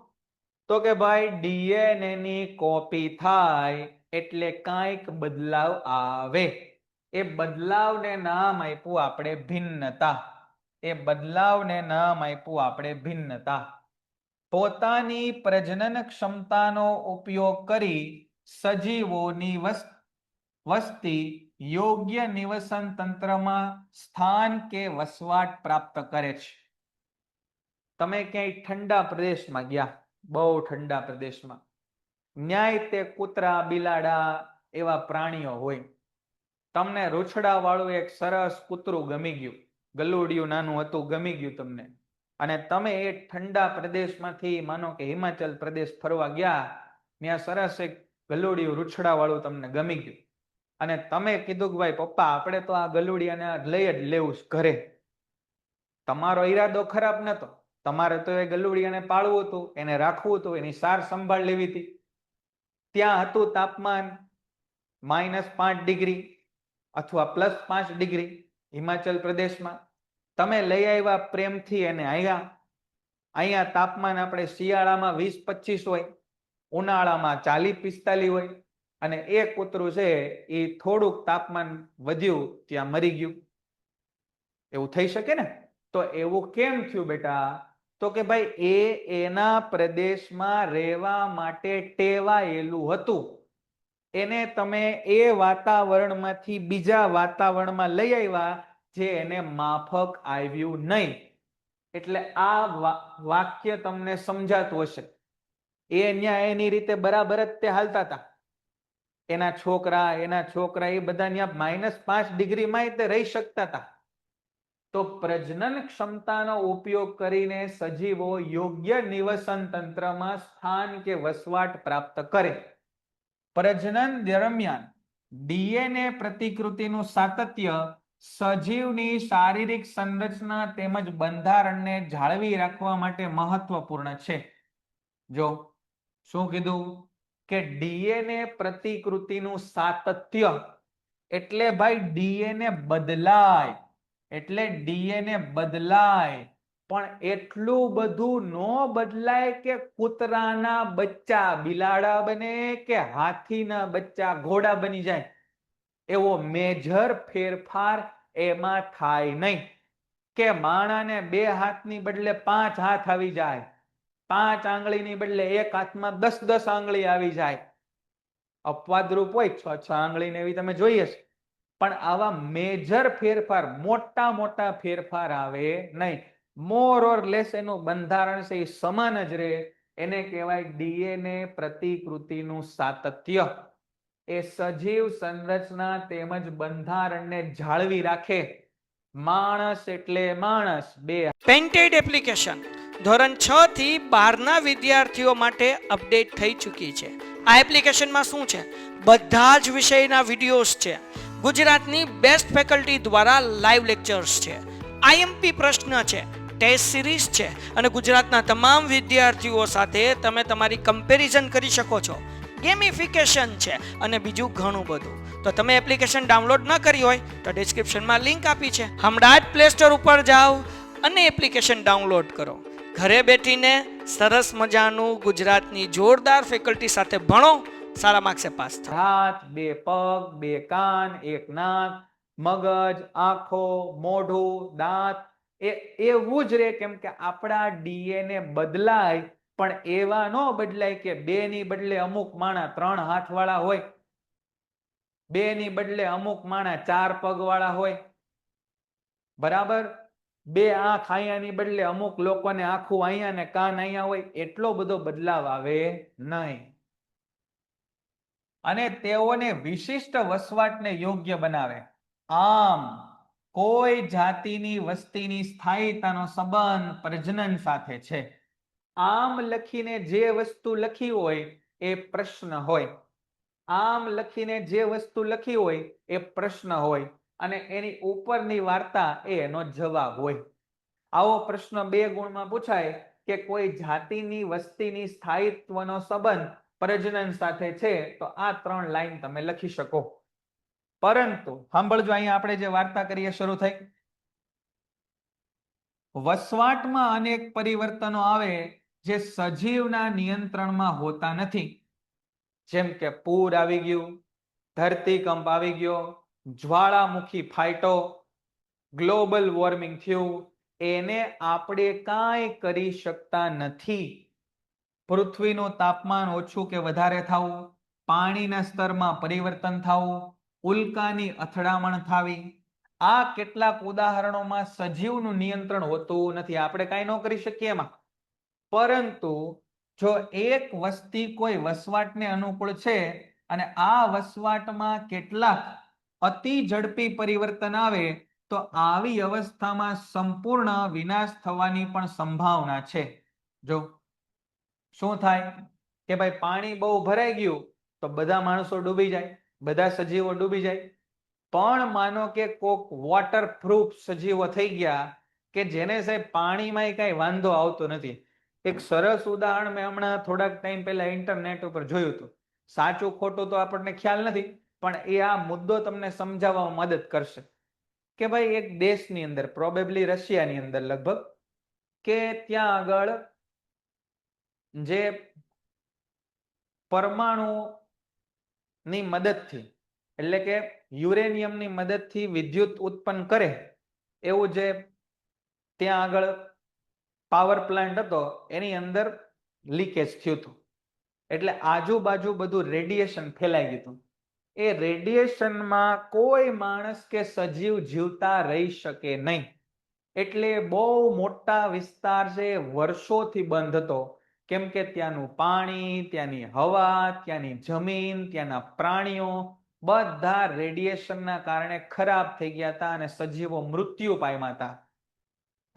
B: તો કે ભાઈ ડીએનએ ની કોપી થાય એટલે કાંઈક બદલાવ આવે. એ બદલાવને નામ આપ્યું આપણે ભિન્નતા. એ બદલાવને નામ આપ્યું આપણે ભિન્નતા. પોતાની પ્રજનન ક્ષમતાનો ઉપયોગ કરી સજીવોની વસ્તી યોગ્ય નિવસન તંત્રમાં સ્થાન કે વસવાટ પ્રાપ્ત કરે છે. તમે ક્યાંય ઠંડા પ્રદેશમાં ગયા, બહુ ઠંડા પ્રદેશમાં, ન્યાય તે કૂતરા બિલાડા એવા પ્રાણીઓ હોય. તમને રૂછડા વાળું એક સરસ કૂતરું ગમી ગયું, ગલુડિયું નાનું હતું, ગમી ગયું તમને, અને તમે એ ઠંડા પ્રદેશમાંથી માનો કે હિમાચલ પ્રદેશ ફરવા ગયા, ત્યાં સરસ એક ગલુડિયું રૂછડા વાળું તમને ગમી ગયું, અને તમે કીધું કે ભાઈ પપ્પા આપણે તો આ ગલુડિયાને લઈ જ લેવું ઘરે. તમારો ઈરાદો ખરાબ નતો, તમારે તો એ ગલુડિયાને પાળવું હતું, એને રાખવું હતું, એની સાર સંભાળ લેવી હતી. ત્યાં હતું તાપમાન -5 ડિગ્રી અથવા +5 ડિગ્રી હિમાચલ પ્રદેશમાં. તમે લઈ આવ્યા પ્રેમથી એને આવ્યા. અહીંયા તાપમાન આપણે શિયાળામાં 20-25 હોય, ઉનાળામાં 40-45 હોય, અને એ કૂતરું છે એ થોડુંક તાપમાન વધ્યું ત્યાં મરી ગયું. એવું થઈ શકે ને? તો એવું કેમ થયું બેટા? તો કે ભાઈ એના પ્રદેશમાં રહેવા માટે ટેવાયેલું હતું. એને તમે એ વાતાવરણમાંથી બીજા વાતાવરણમાં લઈ આવ્યા જે એને માફક આવ્યું નહીં. એટલે આ વાક્ય તમને સમજાતું હશે. એ ન્યા એની રીતે બરાબર જ તે હાલતા હતા. એના છોકરા એ બધા ન્યા -5 ડિગ્રીમાં તે રહી શકતા હતા. તો પ્રજનન ક્ષમતાનો ઉપયોગ કરીને સજીવો યોગ્ય નિવસન તંત્રમાં સ્થાન કે વસવાટ પ્રાપ્ત કરે. પ્રજનન દરમિયાન ડીએનએ પ્રતિકૃતિનું સાતત્ય સજીવની શારીરિક સંરચના તેમજ બંધારણને જાળવી રાખવા માટે મહત્વપૂર્ણ છે. જો શું કીધું કે ડીએનએ પ્રતિકૃતિનું સાતત્ય એટલે ભાઈ ડીએનએ બદલાય, એટલે ડીએનએ બદલાય, પણ એટલું બધું ન બદલાય કે કૂતરાના બચ્ચા બિલાડા બને કે હાથીના બચ્ચા ઘોડા બની જાય. એવો મેજર ફેરફાર એમાં થાય નહીં. કે માણાને 2 હાથની બદલે 5 હાથ આવી જાય, 5 આંગળીની બદલે 1 હાથમાં 10-10 આંગળી આવી જાય. અપવાદરૂપ હોય 6-6 આંગળીને એવી તમે જોઈએ છે, પણ આવા મેજર ફેરફાર, મોટા ફેરફાર આવે નહીં. મોર ઓર લેસ એનું બંધારણ છે એ સમાન જ રહે. એને કહેવાય ડીએનએ પ્રતિકૃતિનું સાતત્ય. એ સજીવ સંરચના તેમજ બંધારણને જાળવી રાખે. માણસ એટલે માણસ.
A: પેન્ટેડ એપ્લિકેશન ધોરણ 6 થી 12ના વિદ્યાર્થીઓ માટે અપડેટ થઈ ચૂકી છે. આ એપ્લિકેશનમાં શું છે? બધા જ વિષયના વિડીયોઝ છે. ગુજરાતની બેસ્ટ ફેકલ્ટી દ્વારા લાઈવ લેક્ચર્સ છે, આઈએમપી પ્રશ્ન છે, ટેસ્ટ સિરીઝ છે, અને ગુજરાતના તમામ વિદ્યાર્થીઓ સાથે તમે તમારી કમ્પેરિઝન કરી શકો છો. ગેમિફિકેશન છે અને બીજું ઘણું બધું. તો તમે એપ્લિકેશન ડાઉનલોડ ન કરી હોય તો ડિસ્ક્રિપ્શનમાં લિંક આપી છે, હમણાં જ પ્લે સ્ટોર ઉપર જાઓ અને એપ્લિકેશન ડાઉનલોડ કરો. ઘરે બેઠીને સરસ મજાનું ગુજરાતની જોરદાર ફેકલ્ટી સાથે ભણો, સારા માર્ક્સે પાસ થાઓ.
B: હાથ, 2 પગ, 2 કાન, 1 નાક, મગજ, આંખો, મોઢું, દાંત એવું જ રે. કેમ કે આપણા ડીએનએ બદલાય, પણ એવા ન બદલાય કે 2 ની બદલે અમુક માણા 3 હાથ વાળા હોય, 2 ની બદલે અમુક માણા 4 પગ વાળા હોય. બરાબર? 2 આંખ અહીંયાની બદલે અમુક લોકોને આંખું અહીંયા ને કાન અહીંયા હોય. એટલો બધો બદલાવ આવે નહીં. અને તેઓને વિશિષ્ટ વસવાટને યોગ્ય બનાવે. આમ કોઈ જાતિની વસ્તીની સ્થાયીતાનો સંબંધ પ્રજનન સાથે છે. આમ લખીને જે વસ્તુ લખી હોય એ પ્રશ્ન હોય. આમ લખીને જે વસ્તુ લખી હોય એ પ્રશ્ન હોય અને એની ઉપરની વાર્તા એ એનો જવાબ હોય. આવો પ્રશ્ન 2 ગુણમાં પૂછાય કે કોઈ જાતિની વસ્તીની સ્થાયીત્વનો સંબંધ પ્રજનન સાથે છે તો આ 3 લાઈન તમે લખી શકો. પરંતુ સાંભળજો, અહીંયા આપણે જે વાર્તા કરીએ શરૂ થઈ. વસવાટમાં અનેક પરિવર્તનો આવે જે સજીવના નિયંત્રણમાં હોતા નથી. જેમ કે પૂર આવી ગયું, ધરતીકંપ આવી ગયો, જ્વાળામુખી ફાટ્યો, ગ્લોબલ વોર્મિંગ થયું, એને આપણે કાંઈ કરી શકતા નથી. પૃથ્વીનું તાપમાન ઓછું કે વધારે થવું, પાણીના સ્તરમાં પરિવર્તન થવું, ઉલ્કાની અથડામણ થવી, આ કેટલાક ઉદાહરણોમાં સજીવનું નિયંત્રણ હોતું નથી. આપણે કાંઈ ન કરી શકીએ એમાં. પરંતુ જો એક વસ્તી કોઈ વસવાટને અનુકૂળ છે અને આ વસવાટમાં કેટલાક અતિ ઝડપી પરિવર્તન આવે તો આવી અવસ્થામાં સંપૂર્ણ વિનાશ થવાની પણ સંભાવના છે. જો શું થાય કે ભાઈ પાણી બહુ ભરાઈ ગયું તો બધા માણસો ડૂબી જાય, બધા સજીવો ડૂબી જાય. પણ માનો કે કોક વોટરપ્રૂફ સજીવો થઈ ગયા કે જેને સાહેબ પાણીમાં કઈ વાંધો આવતો નથી. એક સરસ ઉદાહરણ મેં હમણાં થોડાક ટાઈમ પહેલા ઇન્ટરનેટ ઉપર જોયું હતું. સાચું ખોટું તો આપણને ખ્યાલ નથી, પણ એ આ મુદ્દો તમને સમજાવવામાં મદદ કરશે કે ભાઈ એક દેશની અંદર, પ્રોબેબલી રશિયાની અંદર લગભગ, કે ત્યાં આગળ જે પરમાણુ ની મદદથી, એટલે કે યુરેનિયમની મદદથી વિદ્યુત ઉત્પન્ન કરે એવું જે ત્યાં આગળ પાવર પ્લાન્ટ હતો એની અંદર લીકેજ થયું હતું. એટલે આજુબાજુ બધું રેડિયેશન ફેલાઈ ગયું હતું. એ રેડિયેશનમાં કોઈ માણસ કે સજીવ જીવતા રહી શકે નહીં. એટલે બહુ મોટા વિસ્તાર છે વર્ષોથી બંધ હતો. કેમ કે ત્યાંનું પાણી, ત્યાંની હવા, ત્યાંની જમીન, ત્યાંના પ્રાણીઓ બધા રેડિયેશનના કારણે ખરાબ થઈ ગયા હતા અને સજીવો મૃત્યુ પામ્યા હતા.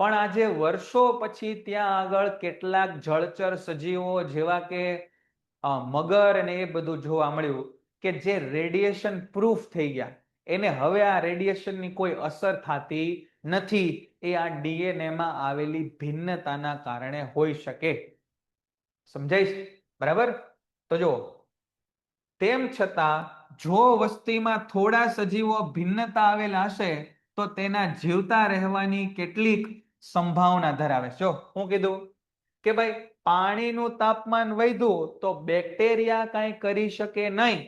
B: પણ આજે વર્ષો પછી ત્યાં આગળ કેટલાક જળચર સજીવો જેવા કે મગર અને એ બધું જોવા મળ્યું કે જે રેડિયેશન પ્રૂફ થઈ ગયા. એને હવે આ રેડિયેશનની કોઈ અસર થતી નથી. એ આ ડીએનએ માં આવેલી ભિન્નતાના કારણે હોઈ શકે. સમજાય છે? બરાબર? તો જો તેમ છતાં જો વસ્તીમાં થોડા સજીવો ભિન્નતા આવેલા હશે તો તેના જીવતા રહેવાની કેટલીક સંભાવના ધરાવે છે. જો હું કીધું કે ભાઈ પાણીનું તાપમાન વધ્યું તો બેક્ટેરિયા કાંઈ કરી શકે નહીં.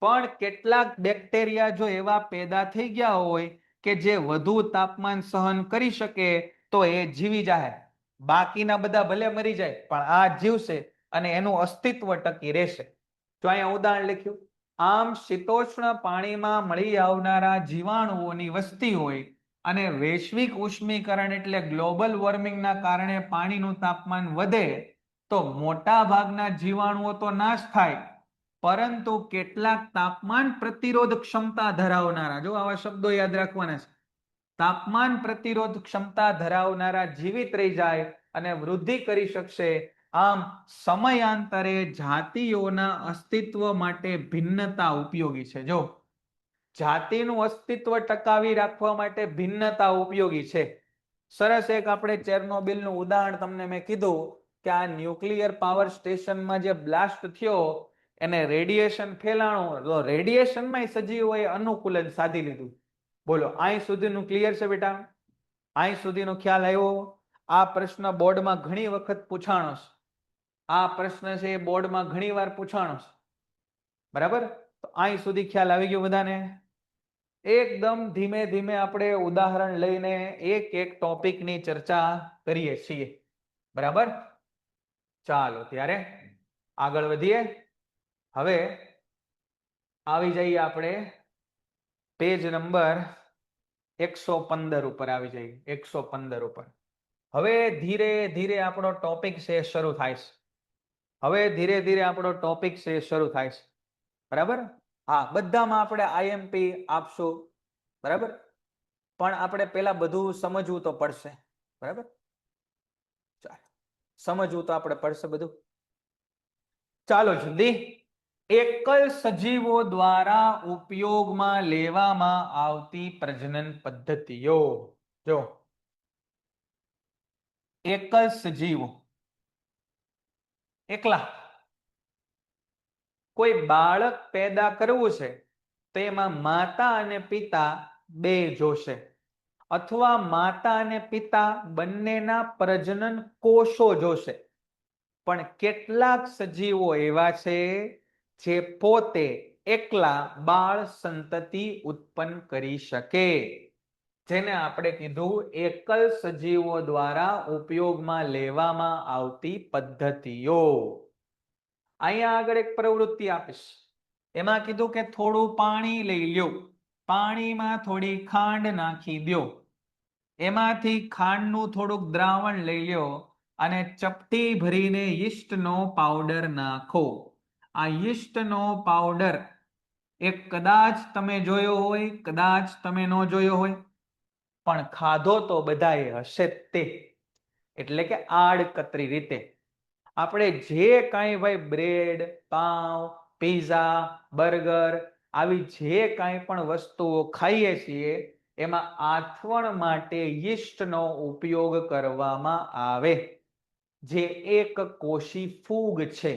B: પણ કેટલાક બેક્ટેરિયા જો એવા પેદા થઈ ગયા હોય કે જે વધુ તાપમાન સહન કરી શકે તો એ જીવી જાય. બાકીના બધા ભલે મરી જાય પણ આ જીવશે અને એનું અસ્તિત્વ ટકી રહેશે. જો અહીંયા ઉદાહરણ લખ્યું, આમ શીતોષ્ણ પાણીમાં મળી આવનારા જીવાણુઓની વસ્તી હોય અને વૈશ્વિક ઉષ્મીકરણ એટલે ગ્લોબલ વોર્મિંગના કારણે પાણીનું તાપમાન વધે તો મોટા ભાગના જીવાણુઓ તો નાશ થાય, પરંતુ કેટલાક તાપમાન પ્રતિરોધ ક્ષમતા ધરાવનારા, જો આવા શબ્દો યાદ રાખવાના છે, તાપમાન પ્રતિરોધ ક્ષમતા ધરાવનારા જીવિત રહી જાય અને વૃદ્ધિ કરી શકશે. આમ સમયાંતરે જાતિઓના અસ્તિત્વ માટે ભિન્નતા ઉપયોગી છે. જો જાતિનું અસ્તિત્વ ટકાવી રાખવા માટે ભિન્નતા ઉપયોગી છે. સરસ એક આપણે ચેર્નોબિલનું ઉદાહરણ તમને મેં કીધું કે આ ન્યુક્લિયર પાવર સ્ટેશનમાં જે બ્લાસ્ટ થયો એને રેડિયેશન ફેલાણું, તો રેડિયેશનમાં સજીવોએ અનુકૂલન સાધી લીધું. બોલો, અહીં સુધીનું ક્લિયર છે બેટા? અહીં સુધીનો ખ્યાલ આવ્યો? આ પ્રશ્ન બોર્ડમાં ઘણી વખત પૂછાણો છે. આ પ્રશ્ન છે એ બોર્ડમાં ઘણી વાર પૂછાણો છે. બરાબર? તો અહીં સુધી ખ્યાલ આવી ગયો બધાને? એકદમ ધીમે ધીમે આપણે ઉદાહરણ લઈને એક એક ટોપિકની ચર્ચા કરીએ છીએ. બરાબર? ચાલો ત્યારે આગળ વધીએ. હવે આવી જઈએ આપણે પેજ નંબર 115 ઉપર આવી જઈએ. 115 ઉપર હવે ધીરે ધીરે આપણો ટોપિક છે શરૂ થાય છે. હવે ધીરે ધીરે આપણો ટોપિક છે શરૂ થાય છે. બરાબર? હા, બધામાં આપણે આઈએમપી આપશું. બરાબર? પણ આપણે પેલા બધું સમજવું તો પડશે, બરાબર? ચાલો, સમજવું તો આપણે પડશે બધું. ચાલો જલ્દી. એકલ સજીવો દ્વારા ઉપયોગમાં લેવામાં આવતી પ્રજનન પદ્ધતિઓ. જો એકલ સજીવો, એકલા કોઈ બાળક પેદા કરવું છે તો એમાં માતા અને પિતા બે જોશે, અથવા માતા અને પિતા બંનેના પ્રજનન કોષો જોશે. પણ કેટલાક સજીવો એવા છે જે પોતે એકલા બાળ સંતતિ ઉત્પન્ન કરી શકે, જેને આપણે કીધું એકલ સજીવો દ્વારા ઉપયોગમાં લેવામાં આવતી પદ્ધતિઓ. અહીંયા આગળ એક પ્રવૃત્તિ આપીશ, એમાં કીધું કે થોડું પાણી લઈ લ્યો, પાણીમાં થોડી ખાંડ નાખી દો, એમાંથી ખાંડનું થોડુંક દ્રાવણ લઈ લ્યો અને ચપટી ભરીને યીસ્ટનો પાવડર નાખો. આ યીસ્ટનો પાવડર એ કદાચ તમે જોયો હોય, કદાચ તમે ન જોયો હોય, પણ ખાધો તો બધાએ હશે જ તે. એટલે કે આડકતરી રીતે આપણે જે કાંઈ ભાઈ બ્રેડ, પાવ, પીઝા, બર્ગર આવી જે કાંઈ પણ વસ્તુઓ ખાઈએ છીએ એમાં આથવણ માટે યીસ્ટનો ઉપયોગ કરવામાં આવે, જે એક કોષી ફૂગ છે,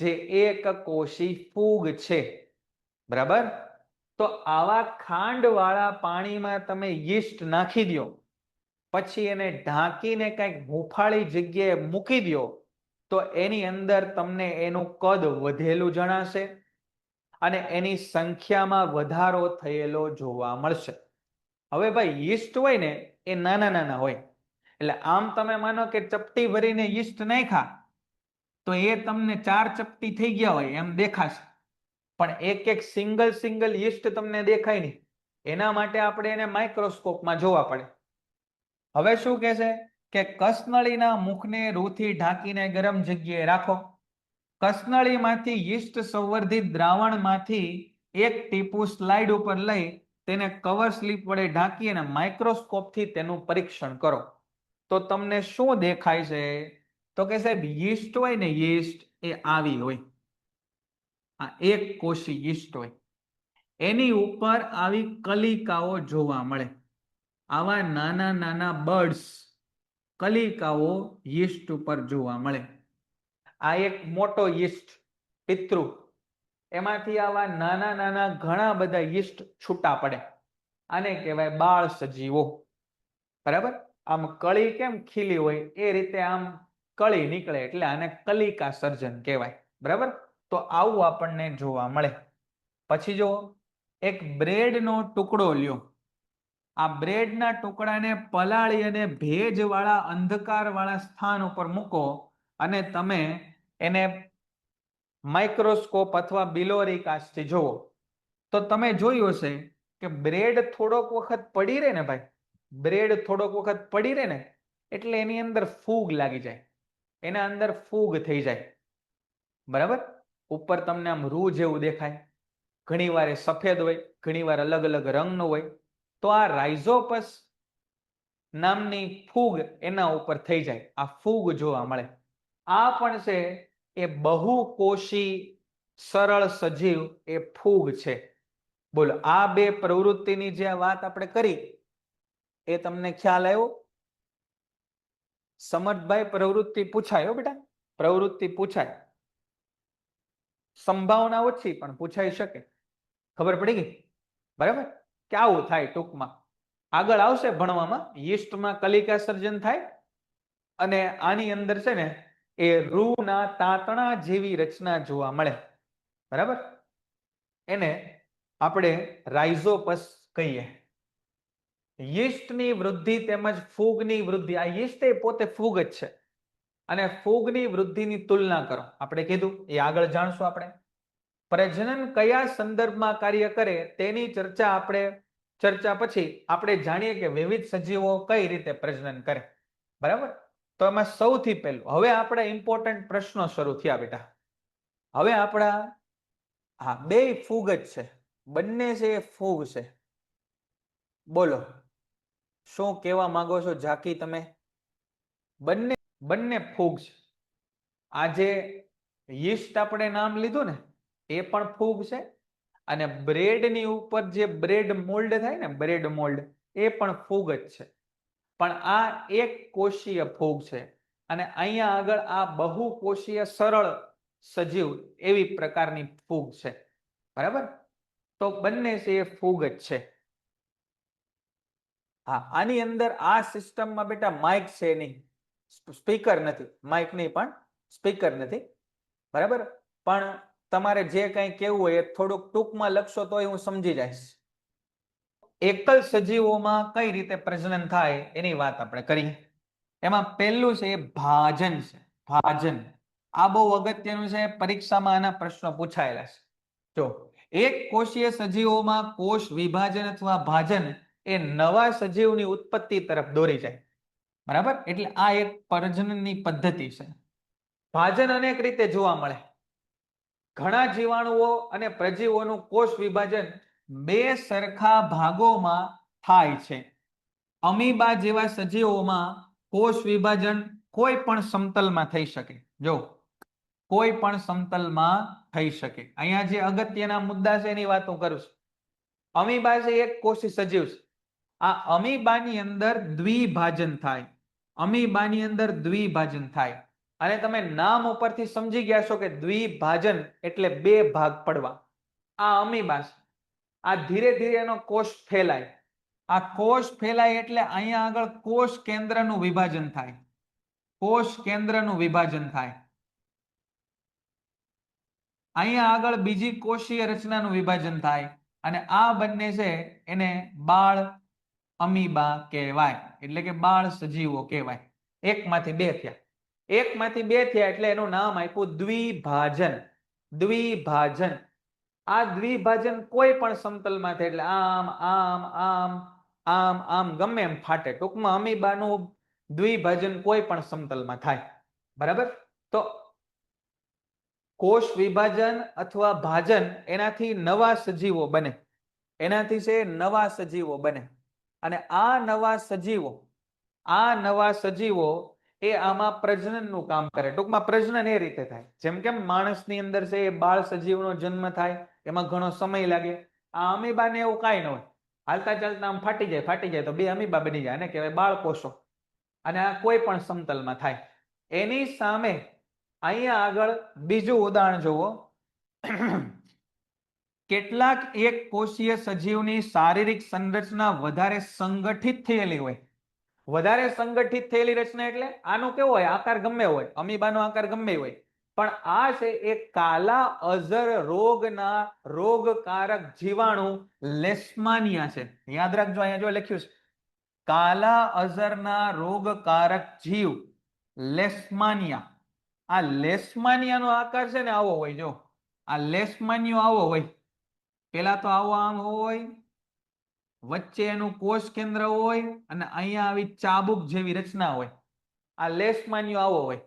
B: જે એક કોષી ફૂગ છે, બરાબર? તો આવા ખાંડવાળા પાણીમાં તમે યીસ્ટ નાખી દો, પછી એને ઢાંકીને કંઈક હૂંફાળી જગ્યાએ મૂકી દો, તો એની અંદર તમને એનું કદ વધેલું જણાશે અને એની સંખ્યામાં વધારો થયેલો જોવા મળશે. હવે ભાઈ યીસ્ટ હોય ને એ નાના નાના હોય, એટલે આમ તમે માનો કે ચપટી ભરીને યીસ્ટ નાખ્યા તો એ તમને 4 ચપટી થઈ ગયા હોય એમ દેખાશે, પણ એક એક સિંગલ સિંગલ યીસ્ટ તમને દેખાય નહીં. એના માટે આપણે એને માઇક્રોસ્કોપમાં જોવા પડે. હવે શું કહે છે કે કસનળીના મુખને રૂથી ઢાંકીને ગરમ જગ્યાએ રાખો, કસનળીમાંથી યીસ્ટ સંવર્ધિત દ્રાવણમાંથી એક ટીપું સ્લાઇડ ઉપર લઈ તેને કવર સ્લિપ વડે ઢાંકી અને માઇક્રોસ્કોપથી તેનું પરીક્ષણ કરો. તો તમને શું દેખાય છે? તો કે સાહેબ યીસ્ટ હોય ને, યીસ્ટ એ આવી હોય, આ એક કોષી યીસ્ટ હોય, એની ઉપર આવી કલિકાઓ જોવા મળે, આવા નાના નાના બર્ડ્સ, કલિકાઓ યીસ્ટ ઉપર જોવા મળે. આ એક મોટો યીસ્ટ પિતૃ, એમાંથી આવા નાના નાના ઘણા બધા યીસ્ટ છૂટા પડે, આને કહેવાય બાળ સજીવો, બરાબર? આમ કળી કેમ ખીલી હોય એ રીતે આમ કળી નીકળે એટલે આને કલિકા સર્જન કહેવાય, બરાબર? તો આવું આપણને જોવા મળે. પછી જો એક બ્રેડનો ટુકડો લ્યો, આ બ્રેડના ટુકડાને પલાળી અને ભેજવાળા અંધકારવાળા સ્થાન ઉપર મૂકો અને તમે એને માઇક્રોસ્કોપ અથવા બિલોરી કાચથી જુઓ, તો તમે જોયું હશે કે બ્રેડ થોડોક વખત પડી રહે ને ભાઈ, બ્રેડ થોડોક વખત પડી રહે ને એટલે એની અંદર ફૂગ લાગી જાય, એના અંદર ફૂગ થઈ જાય, બરાબર? ઉપર તમને આમ રૂ જેવું દેખાય, ઘણીવાર એ સફેદ હોય, ઘણીવાર અલગ અલગ રંગનો હોય. તો આ રાઇઝોપસ નામની ફૂગ એના ઉપર થઈ જાય, આ ફૂગ જોવા મળે. આ પણ છે એ બહુકોષી સરળ સજીવ એ ફૂગ છે. બોલો, આ બે પ્રવૃત્તિની જે વાત આપણે કરી એ તમને ખ્યાલ આવ્યો? સમર્થભાઈ પ્રવૃત્તિ પૂછાય બેટા, પ્રવૃત્તિ પૂછાય, સંભાવના ઓછી પણ પૂછાઈ શકે. ખબર પડી ગઈ? બરાબર? કે આવું થાય ટૂંકમાં, આગળ આવશે ભણવામાં. યીસ્ટમાં કલિકા સર્જન થાય અને આની અંદર છે ને એ રૂના તાંતણા જેવી રચના જોવા મળે, બરાબર? એને આપણે રાઇઝોપસ કહીએ. યીસ્ટની વૃદ્ધિ તેમજ ફૂગની વૃદ્ધિ, આ યીસ્ટ એ પોતે ફૂગ જ છે, અને ફૂગની વૃદ્ધિની તુલના કરો, આપણે કીધું એ આગળ જાણશું આપણે. પ્રજનન કયા સંદર્ભમાં કાર્ય કરે તેની ચર્ચા પછી આપણે જાણીએ કે વિવિધ સજીવો કઈ રીતે પ્રજનન કરે, બરાબર? તો એમાં સૌથી પહેલું હવે આપણે ઇમ્પોર્ટન્ટ પ્રશ્નો શરૂ થયા બેટા. હવે આપણા હા બે ફૂગ જ છે, બંને છે એ ફૂગ છે. બોલો શું કહેવા માંગો છો ઝાંકી તમે? બંને બંને ફૂગ છે. આ જે યીસ્ટ આપણે નામ લીધું ને એ પણ ફૂગ છે, અને બ્રેડની ઉપર જે બ્રેડ મોલ્ડ થાય ને બ્રેડ મોલ્ડ એ પણ ફૂગ જ છે. પણ આ એક કોષીય ફૂગ છે, અને અહીંયા આગળ આ બહુકોષીય સરળ સજીવ એવી પ્રકારની ફૂગ છે. બરાબર? તો બંને છે એ ફૂગ જ છે. હા, આની અંદર આ સિસ્ટમમાં બેટા માઇક છે નહીં, સ્પીકર નથી. માઇક નહીં પણ સ્પીકર નથી. બરાબર? પણ તમારે જે કંઈ કહેવું હોય એ થોડુંક ટૂંકમાં લખશો તોય હું સમજી જઈશ. એકલ સજીવોમાં કઈ રીતે પ્રજનન થાય એની વાત આપણે કરીએ. એમાં પહેલું છે એ ભાજન છે. ભાજન આ બહુ અગત્યનું છે, પરીક્ષામાં આના પ્રશ્નો પૂછાયેલા છે. જો એક કોષીય સજીવોમાં કોષ વિભાજન અથવા ભાજન એ નવા સજીવની ઉત્પત્તિ તરફ દોરી જાય. બરાબર? એટલે આ એક પ્રજનનની પદ્ધતિ છે. ભાજન અનેક રીતે જોવા મળે. ઘણા જીવાણુઓ અને પ્રજીવોનું કોષ વિભાજન બે સરખા ભાગોમાં થાય છે. અમીબા જેવા સજીવોમાં કોષ વિભાજન કોઈ પણ સમતલમાં થઈ શકે. જો કોઈ પણ સમતલમાં થઈ શકે. અહીંયા જે અગત્યના મુદ્દા છે એની વાત હું કરું છું. અમીબા છે એક કોષી સજીવ છે. આ અમીબાની અંદર દ્વિભાજન થાય. અમીબાની અંદર દ્વિભાજન થાય. અને તમે નામ ઉપરથી સમજી ગયા છો કે દ્વિભાજન એટલે બે ભાગ પડવા. આ અમીબા છે. આ ધીરે ધીરે એનો કોષ ફેલાય. આ કોષ ફેલાય એટલે અહીંયા આગળ કોષ કેન્દ્રનું વિભાજન થાય. કોષ કેન્દ્રનું વિભાજન થાય. અહીંયા આગળ બીજી કોષીય રચનાનું વિભાજન થાય, અને આ બંને છે એને બાળ અમીબા કહેવાય, એટલે કે બાળ સજીવો કહેવાય. એકમાંથી બે થયા. એકમાંથી બે થયા એટલે એનું નામ આપ્યું દ્વિભાજન. દ્વિભાજન. આ દ્વિભાજન કોઈ પણ સમતલમાં થાય એટલે આમ આમ આમ આમ આમ ગમે એમ ફાટે. ટૂંકમાં અમીબાનું દ્વિભાજન કોઈ પણ સમતલમાં થાય. બરાબર? તો કોષ વિભાજન અથવા ભાજન એનાથી નવા સજીવો બને. એનાથી છે નવા સજીવો બને. અને આ નવા સજીવો એ આમાં પ્રજનનનું કામ કરે. ટૂંકમાં પ્રજનન એ રીતે થાય જેમ કેમ માણસની અંદર છે એ બાળ સજીવનો જન્મ થાય, એમાં ઘણો સમય લાગે. આ અમીબાને એવું કાંઈ ન હોય, હાલતા ચાલતા આમ ફાટી જાય તો બે અમીબા બની જાય, અને કહેવાય બાળકોષો. અને આ કોઈ પણ સમતલમાં થાય. એની સામે અહીંયા આગળ બીજું ઉદાહરણ જુઓ. કેટલાક એક કોષીય સજીવની શારીરિક સંરચના વધારે સંગઠિત થયેલી હોય. વધારે સંગઠિત થયેલી રચના એટલે આનો કેવો હોય, આકાર ગમે હોય, અમીબાનો આકાર ગમે હોય, પણ આ છે એ કાલા અઝર રોગના રોગકારક જીવાણુ લેશમાનિયા છે. યાદ રાખજો, અહીંયા જો લખ્યું છે કાલા અઝરના રોગકારક જીવ લેશમાનિયા. આ લેશમાનિયાનો આકાર છે ને આવો હોય. જો આ લેશમાનિયો આવો હોય. પેલા તો આવો આમ હોય, વચ્ચે એનું કોષ કેન્દ્ર હોય, અને અહીંયા આવી ચાબુક જેવી રચના હોય. આ લેશમાનિયો આવો હોય.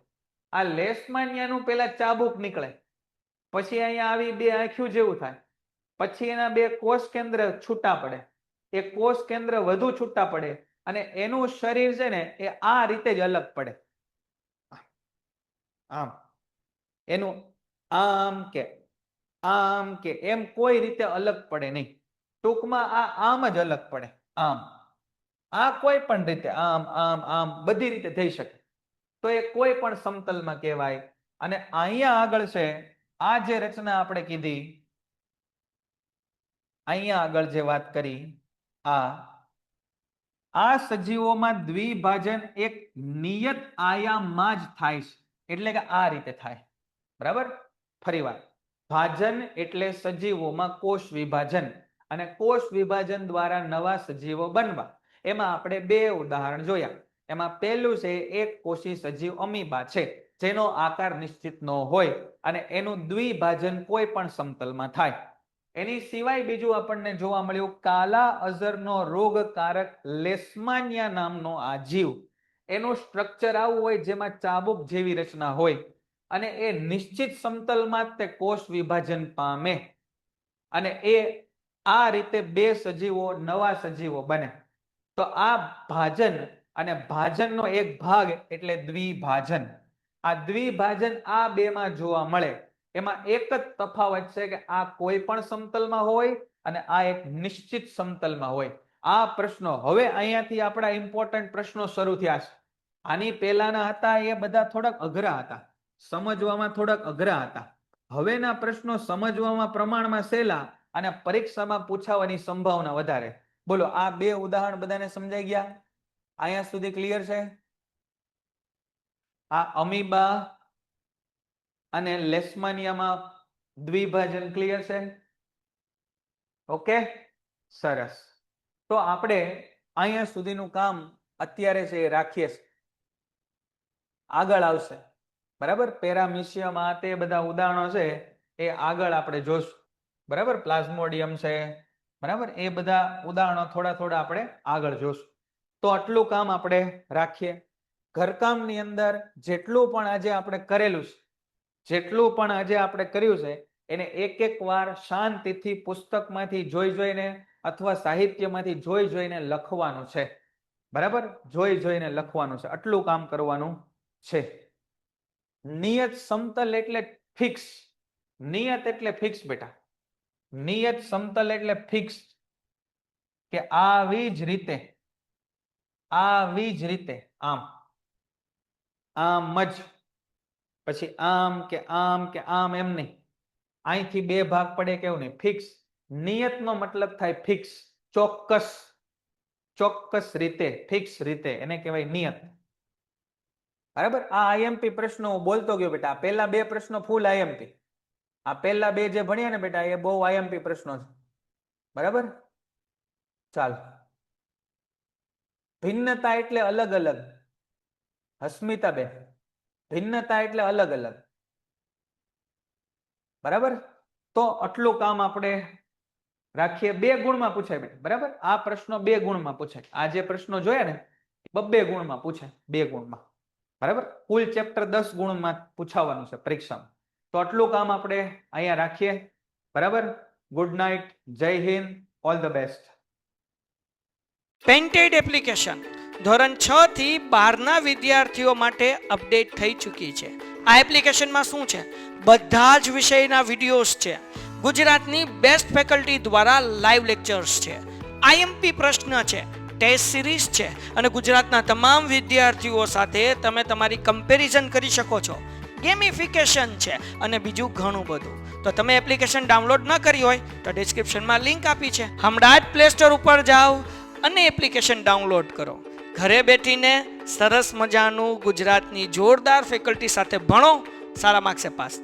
B: આ લેશમાનિયાનું પેલા ચાબુક નીકળે, પછી અહીંયા આવી બે આંખ્યું જેવું થાય, પછી એના બે કોષ કેન્દ્ર છૂટા પડે, એ કોષ કેન્દ્ર વધુ છૂટા પડે, અને એનું શરીર છે ને એ આ રીતે જ અલગ પડે. આમ એનું આમ કે એમ કોઈ રીતે અલગ પડે નહીં. ટૂંકમાં આ આમ જ અલગ પડે. આમ આ કોઈ પણ રીતે આમ આમ આમ બધી રીતે થઈ શકે. તો એ કોઈ પણ સમતલમાં કહેવાય. અને અહીંયા આગળ છે આ જે રચના આપણે કીધી, અહીંયા આગળ જે વાત કરી, આ સજીવોમાં દ્વિભાજન એક નિયત આયામમાં જ થાય છે. એટલે કે આ રીતે થાય. બરાબર? ફરીવાર, ભાજન એટલે સજીવોમાં કોષ વિભાજન, અને કોષ વિભાજન દ્વારા નવા સજીવો બનવા. એમાં આપણે બે ઉદાહરણ જોયા. એમાં પહેલું છે એક કોષી સજીવ અમીબા છે, જેનો આકાર નિશ્ચિત ન હોય, અને એનું દ્વિભાજન કોઈ પણ સમતલમાં થાય. એની સિવાય બીજું આપણને જોવા મળ્યું કાલા અઝરનો રોગકારક લેશમાનિયા નામનો આ જીવ. એનું સ્ટ્રક્ચર આવું હોય જેમાં ચાબુક જેવી રચના હોય, અને એ નિશ્ચિત સમતલમાં જ તે કોષ વિભાજન પામે, અને એ આ રીતે બે સજીવો નવા સજીવો બને. તો આ ભાજન અને ભાજનનો એક ભાગ એટલે દ્વિભાજન. આ દ્વિભાજન આ બેમાં જોવા મળે. એમાં એક જ તફાવત છે કે આ કોઈ પણ સમતલમાં હોય અને આ એક નિશ્ચિત સમતલમાં હોય. આ પ્રશ્નો હવે અહીંયાથી આપણા ઇમ્પોર્ટન્ટ પ્રશ્નો શરૂ થયા છે. આની પહેલાના હતા એ બધા થોડાક અઘરા હતા, સમજવામાં થોડાક અઘરા હતા. હવેના પ્રશ્નો સમજવામાં પ્રમાણમાં સહેલા અને પરીક્ષામાં પૂછાવાની સંભાવના વધારે. બોલો, આ બે ઉદાહરણ બધાને સમજાઈ ગયા? અહીંયા સુધી ક્લિયર છે? આ અમીબા અને લેશમાનિયામાં દ્વિભાજન ક્લિયર છે? ઓકે, સરસ. તો આપણે અહીંયા સુધીનું કામ અત્યારે છે એ રાખીએ. આગળ આવશે, બરાબર? પેરામીશિયમ આ તે બધા ઉદાહરણો છે એ આગળ આપણે જોશું, બરાબર? પ્લાઝ્મોડિયમ છે, બરાબર? એ બધા ઉદાહરણો થોડા થોડા આપણે આગળ જોશું. તો આટલું કામ આપણે રાખીએ. ઘરકામની અંદર જેટલું પણ આજે આપણે કરેલું છે, જેટલું પણ આજે આપણે કર્યું છે એને એક એક વાર શાંતિથી પુસ્તકમાંથી જોઈને અથવા સાહિત્યમાંથી જોઈને લખવાનું છે, બરાબર? જોઈને લખવાનું છે. આટલું કામ કરવાનું છે. નિયત સમતલ એટલે ફિક્સ. નિયત એટલે ફિક્સ બેટા. નિયત સમતલ એટલે ફિક્સ, કે આવી જ રીતે આમ જ, પછી આમ કે આમ કે આમ, એમ નહીં. અહીંથી બે ભાગ પડે કેવું નહીં, ફિક્સ. નિયતનો મતલબ થાય ફિક્સ, ચોક્કસ રીતે, ફિક્સ રીતે, એને કહેવાય નિયત, બરાબર? આ આઈએમપી પ્રશ્નો હું બોલતો ગયો બેટા. આ પહેલા બે પ્રશ્નો ફૂલ આઈએમપી. આ પહેલા બે જે ભણ્યા ને બેટા એ બહુ આઈએમપી પ્રશ્નો છે, બરાબર? ચાલો. ભિન્નતા એટલે અલગ અલગ. હસ્મિતાબેન, ભિન્નતા એટલે અલગ અલગ, બરાબર? તો આટલું કામ આપણે રાખીએ. 2 ગુણમાં પૂછાય બેટા, બરાબર? આ પ્રશ્નો 2 ગુણમાં પૂછાય. આ જે પ્રશ્નો જોયા ને 2 ગુણમાં પૂછાય, 2 ગુણમાં, બરાબર? કુલ ચેપ્ટર 10 ગુણમાં પૂછાવાનું છે પરીક્ષામાં. તો આટલું કામ આપણે અહીંયા રાખીએ, બરાબર? ગુડ નાઇટ, જય Hind, all the best.
A: Painted application ધોરણ 6 થી 12ના વિદ્યાર્થીઓ માટે અપડેટ થઈ ચૂકી છે. આ એપ્લિકેશનમાં શું છે? બધા જ વિષયના વિડીયોઝ છે. ગુજરાતની બેસ્ટ ફેકલ્ટી દ્વારા લાઈવ લેક્ચર્સ છે, આઈએમપી પ્રશ્ન છે, ટેસ્ટ સિરીઝ છે અને ગુજરાતના તમામ વિદ્યાર્થીઓ સાથે તમે તમારી કમ્પેરિઝન કરી શકો છો. ગેમિફિકેશન છે અને બીજું ઘણું બધું. તો તમે એપ્લિકેશન ડાઉનલોડ ન કરી હોય તો ડિસ્ક્રિપ્શનમાં લિંક આપી છે. હમણાં જ પ્લે સ્ટોર ઉપર જાઓ અને એપ્લિકેશન ડાઉનલોડ કરો. ઘરે બેઠીને સરસ મજાનું ગુજરાતની જોરદાર ફેકલ્ટી સાથે ભણો, સારા માર્ક્સે પાસ થાઓ.